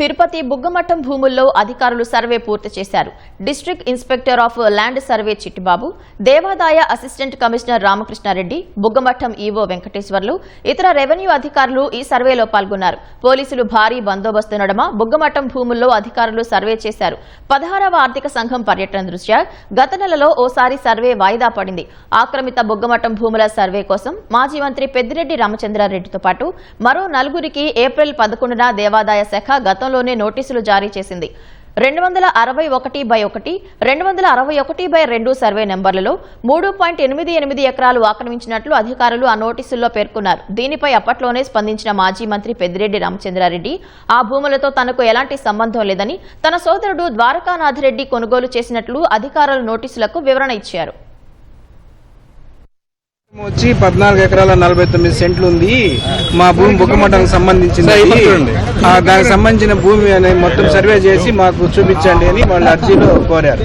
తిరుపతి బుగ్గమఠం భూముల్లో అధికారులు సర్వే పూర్తి చేశారు. District inspector of land survey Chittibabu, దేవాదాయ assistant commissioner Ramakrishna Reddy, Buggamatham EO Venkateswarlu, ఇతర రెవెన్యూ అధికారులు ఈ సర్వేలో పాల్గొన్నారు. పోలీసులు భారీ బందోబస్తు నడుమ బుగ్గమఠం భూముల్లో అధికారులు సర్వే చేశారు. 16వ ఆర్థిక సంఘం పర్యటన దృష్ట్యా గత నెలలో ఓసారి సర్వే వాయిదా పడింది. ఆక్రమిత బుగ్గమఠం భూముల సర్వే కోసం మాజీ మంత్రి పెద్దిరెడ్డి రామచంద్రారెడ్డితో పాటు మరో 4గురికి ఏప్రిల్ 11న దేవాదాయ శాఖ గతంలోనే నోటీసులు జారీ చేసింది. 261/1, 261/2 సర్వే నెంబర్లలో 3.88 ఎకరాలు ఆక్రమించినట్లు అధికారులు ఆ నోటీసుల్లో పేర్కొన్నారు. దీనిపై అప్పట్లోనే స్పందించిన మాజీ మంత్రి పెద్దిరెడ్డి రామచంద్రారెడ్డి ఆ భూములతో తనకు ఎలాంటి సంబంధం లేదని, తన సోదరుడు ద్వారకానాథరెడ్డి కొనుగోలు చేసినట్లు అధికారుల నోటీసులకు వివరణ ఇచ్చారు. వచ్చి 14 ఎకరాల 49 సెంట్లు ఉంది. మా భూమి బుగ్గమఠంకి సంబంధించింది. దానికి సంబంధించిన భూమి అనేది మొత్తం సర్వే చేసి మాకు చూపించండి అని వాళ్ళు అర్జీలో కోరారు.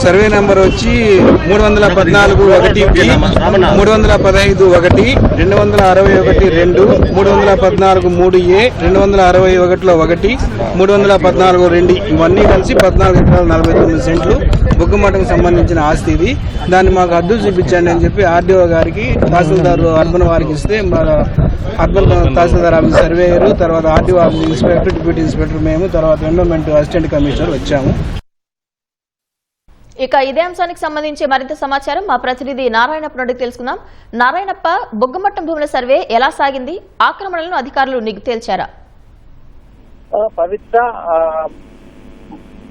సర్వే నెంబర్ వచ్చి 314/1, 315/1, 261/2, 314/3A, 261/1, 314/2 ఇవన్నీ కలిసి 14 ఎకరాల 49 సెంట్లు బుగ్గమఠంకి సంబంధించిన ఆస్తి ఇది. దాన్ని మాకు అద్దు చూపించండి అని చెప్పి ఆర్డీఓ గారికి, తహసీల్దార్ అర్బన్ వారికి ఇస్తే అర్బన్ తహసీల్దార్ ఆఫీస్ సర్వేయర్, తర్వాత RDO office inspector, deputy inspector, మేము తర్వాత ఎన్విరాన్మెంట్ అసిస్టెంట్ కమిషనర్ వచ్చాము. ఇక ఇదే అంశానికి సంబంధించి మరింత సమాచారం మా ప్రతినిధి నారాయణప్ప నుండి తెలుసుకుందాం. నారాయణప్ప, బుగ్గమఠం భూముల సర్వే ఎలా సాగింది? ఆక్రమణలను అధికారులు నిగ్గు తేల్చారా? పవిత్ర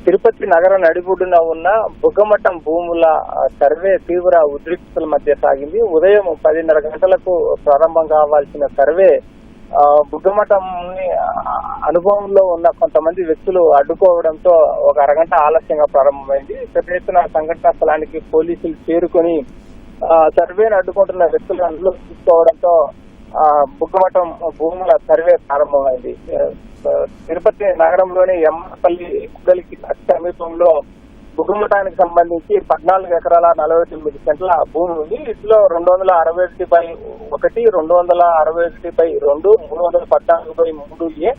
తిరుపతి నగర నడిబొడ్డున ఉన్న బుగ్గమఠం భూముల సర్వే తీవ్ర ఉద్రిక్తతల మధ్య సాగింది. ఉదయం 10:30 గంటలకు ప్రారంభం కావాల్సిన సర్వే బుగ్గమఠం అనుభవంలో ఉన్న కొంతమంది వ్యక్తులు అడ్డుకోవడంతో ఒక అరగంట ఆలస్యంగా ప్రారంభమైంది. పెద్ద ఎత్తున సంఘటనా స్థలానికి పోలీసులు చేరుకొని సర్వేను అడ్డుకుంటున్న వ్యక్తులను అందులో తీసుకోవడంతో బుగ్గమఠం భూముల సర్వే ప్రారంభమైంది. తిరుపతి నగరంలోని ఎమ్మపల్లి గుడలికి సమీపంలో బుగ్గమఠానికి సంబంధించి 14 ఎకరాల 49 సెంట్ల భూమి ఉంది. ఇందులో 261/1, 261/2, 314/3A,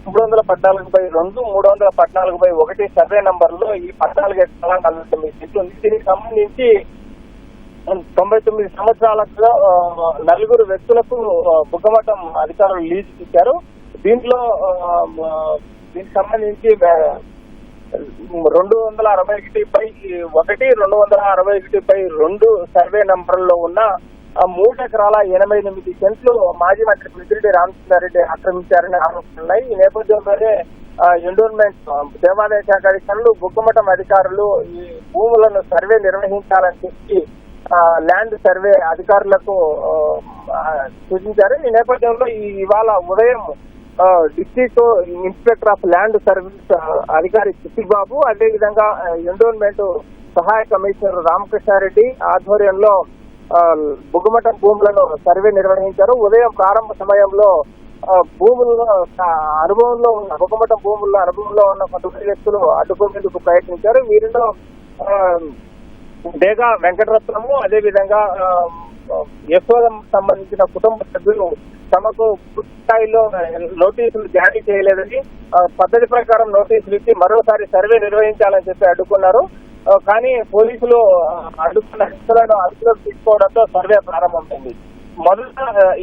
314/2, 314/1 సర్వే నంబర్లో ఈ 14 ఎకరాల 49 సెంట్లు ఉంది. దీనికి సంబంధించి 99 సంవత్సరాలకు 4 వ్యక్తులకు బుగ్గమఠం అధికారులు లీజు ఇచ్చారు. దీనికి సంబంధించి 261/1, 261/2 సర్వే నంబర్లో ఉన్న 3 ఎకరాల 88 సెంట్లు మాజీ మంత్రి పెద్దిరెడ్డి రామచంద్రారెడ్డి ఆక్రమించారని ఆరోపణలున్నాయి. ఈ నేపథ్యంలోనే ఎండోన్మెంట్ దేవాదాయ శాఖ అధికారులు, బుగ్గమఠం అధికారులు ఈ భూములను సర్వే నిర్వహించాలని చెప్పి ల్యాండ్ సర్వే అధికారులకు సూచించారు. ఈ నేపథ్యంలో ఇవాళ ఉదయం district inspector of land service అధికారి చిట్టిబాబు, అదేవిధంగా ఎండోన్మెంట్ సహాయ కమిషనర్ రామకృష్ణారెడ్డి ఆధ్వర్యంలో బుగ్గమఠం భూములను సర్వే నిర్వహించారు. ఉదయం ప్రారంభ సమయంలో బుగ్గమఠం భూముల్లో అనుభవంలో ఉన్న కొంతమంది వ్యక్తులు అడ్డుకునేందుకు ప్రయత్నించారు. వీరిలో డేగా వెంకటరత్నము, అదేవిధంగా యశోదం సంబంధించిన కుటుంబ సభ్యులు తమకు పూర్తి స్థాయిలో నోటీసులు జారీ చేయలేదని, పద్ధతి ప్రకారం నోటీసులు ఇచ్చి మరోసారి సర్వే నిర్వహించాలని చెప్పి అడ్డుకున్నారు. కానీ పోలీసులు అడ్డుకున్న వ్యక్తులను అదుపులోకి తీసుకోవడంతో సర్వే ప్రారంభమైంది. మొదట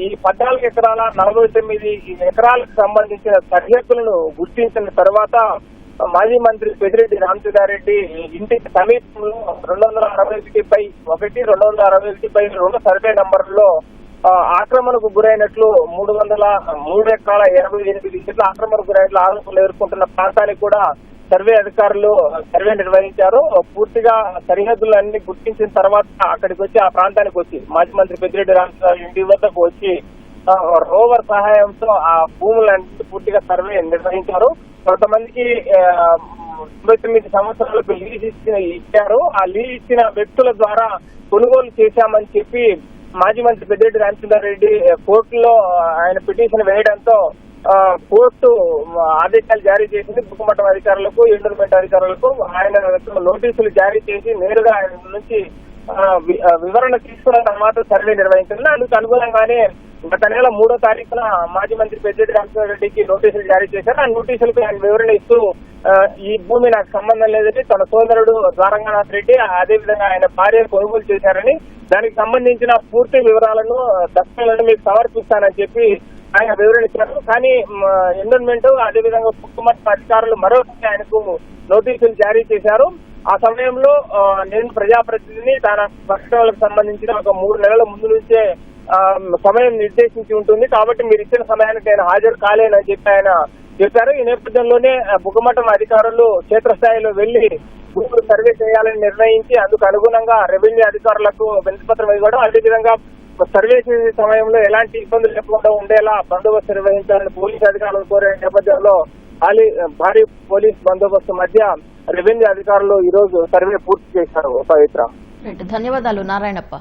ఈ 14 ఎకరాల 49 ఎకరాలకు సంబంధించిన సరిహద్దులను గుర్తించిన తర్వాత మాజీ మంత్రి పెద్దిరెడ్డి రామచంద్రారెడ్డి ఇంటికి సమీపంలో 261/1, 261/2 సర్వే నంబర్లో ఆక్రమణకు గురైనట్లు 303 ఎకరాల 88 సెంట్ల ఆక్రమణకు గురైనట్లు ఆరోపణలు ఎదుర్కొంటున్న ప్రాంతానికి కూడా సర్వే అధికారులు సర్వే నిర్వహించారు. పూర్తిగా సరిహద్దులన్నీ గుర్తించిన తర్వాత అక్కడికి వచ్చి ఆ ప్రాంతానికి వచ్చి మాజీ మంత్రి పెద్దిరెడ్డి రామచంద్రారెడ్డి ఇంటి వద్దకు వచ్చి రోవర్ సహాయంతో ఆ భూములన్నీ పూర్తిగా సర్వే నిర్వహించారు. కొంతమందికి 99 సంవత్సరాలకు లీజ్ ఇచ్చారు. ఆ లీజ్ ఇచ్చిన వ్యక్తుల ద్వారా కొనుగోలు చేశామని చెప్పి మాజీ మంత్రి పెద్దిరెడ్డి రామచంద్రారెడ్డి కోర్టులో ఆయన పిటిషన్ వేయడంతో కోర్టు ఆదేశాలు జారీ చేసింది. బుగ్గమఠం అధికారులకు, ఎండోన్మెంట్ అధికారులకు ఆయన నోటీసులు జారీ చేసి నేరుగా ఆయన నుంచి వివరణ తీసుకున్న తర్వాత సర్వే నిర్వహించారు. అందుకు అనుగుణంగానే గత నెల 3వ తారీఖున మాజీ మంత్రి పెద్దిరెడ్డి రామచంద్రారెడ్డికి నోటీసులు జారీ చేశారు. ఆ నోటీసులకు ఆయన వివరణ ఇస్తూ ఈ భూమి నాకు సంబంధం లేదని తన సోదరుడు ద్వారంగనాథ్ రెడ్డి అదేవిధంగా ఆయన భార్య కొనుగోలు చేశారని దానికి సంబంధించిన పూర్తి వివరాలను దస్ఖలను మీకు సమర్పిస్తానని చెప్పి ఆయన వివరణ ఇచ్చారు. కానీ ఎన్విరాన్మెంట్ అదేవిధంగా కుటుంబ అధికారులు మరోసారి ఆయనకు నోటీసులు జారీ చేశారు. ఆ సమయంలో నేను ప్రజాప్రతినిధిని తన ప్రకటనలకు సంబంధించిన ఒక 3 నెలల ముందు నుంచే సమయం నిర్దేశించి ఉంటుంది కాబట్టి మీరు ఇచ్చిన సమయానికి ఆయన హాజరు కాలేనని చెప్పి ఆయన చెప్పారు. ఈ నేపథ్యంలోనే బుగ్గమఠం అధికారులు క్షేత్రస్థాయిలో వెళ్లి భూములు సర్వే చేయాలని నిర్ణయించి అందుకు అనుగుణంగా రెవెన్యూ అధికారులకు వినతిపత్రం ఇవ్వడం, అదేవిధంగా సర్వే చేసే సమయంలో ఎలాంటి ఇబ్బందులు లేకుండా ఉండేలా బందోబస్తు నిర్వహించాలని పోలీసు అధికారులు కోరిన నేపథ్యంలో భారీ పోలీస్ బందోబస్తు మధ్య రెవెన్యూ అధికారులు ఈ రోజు సర్వే పూర్తి చేశారు. పవిత్ర, ధన్యవాదాలు నారాయణప్ప.